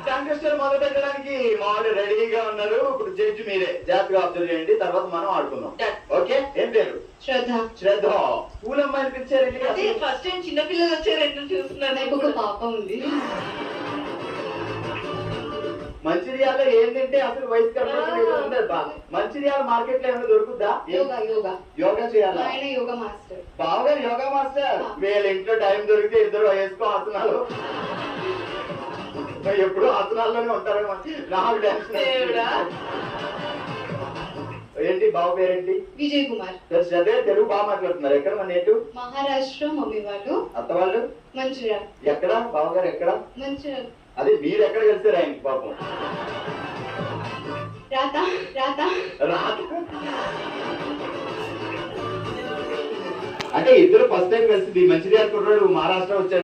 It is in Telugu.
కంటెస్టర్ మొదలు పెట్టడానికి మామూలు రెడీగా ఉన్నారు. ఇప్పుడు జడ్జి మీరే జాగ్రత్తగా అబ్జర్వ్ చేయండి, తర్వాత మనం ఆడుకుందాం. ఓకే, ఏం పేరు? శ్రద్ధ. శ్రద్ధ. స్కూల్ అమ్మాయిని పిలిచారు. ఫస్ట్ టైం చిన్న పిల్లలు వచ్చారు చూస్తున్నాను. నాకు ఒక పాప ఉంది. మంచిర్యాల ఏంటంటే అసలు వయసు కనబడుతుంది. మంచిర్యాల మార్కెట్ లో ఏమైనా దొరుకుద్దా? యోగా యోగా యోగా చేయాలా? ఆయన యోగా మాస్టర్. బావగారు యోగా మాస్టర్. వీళ్ళ ఇంట్లో టైం దొరికితే ఇద్దరు వేసుకో ఆసనాలు. ఎప్పుడు ఆసనాల్లోనే ఉంటారు. నాకు టెన్షన్. ఏంటి బావ పేరేంటి? విజయ్ కుమార్. అదే తెలుగు బాగా మాట్లాడుతున్నారు. ఎక్కడ మన నేటు? మహారాష్ట్ర. మమ్మీ వాళ్ళు. అత్త వాళ్ళు? మంచిర్యాల. ఎక్కడ బావగారు ఎక్కడ? మంచిర్యాల. అదే మీరు ఎక్కడ వెళ్తారు ఆయనకి పాపం? రాత రాత రాత. అంటే ఇద్దరు ఫస్ట్ టైం కలిసింది. మంచిర్యాల కుర్రాడు మహారాష్ట్ర వచ్చాడు.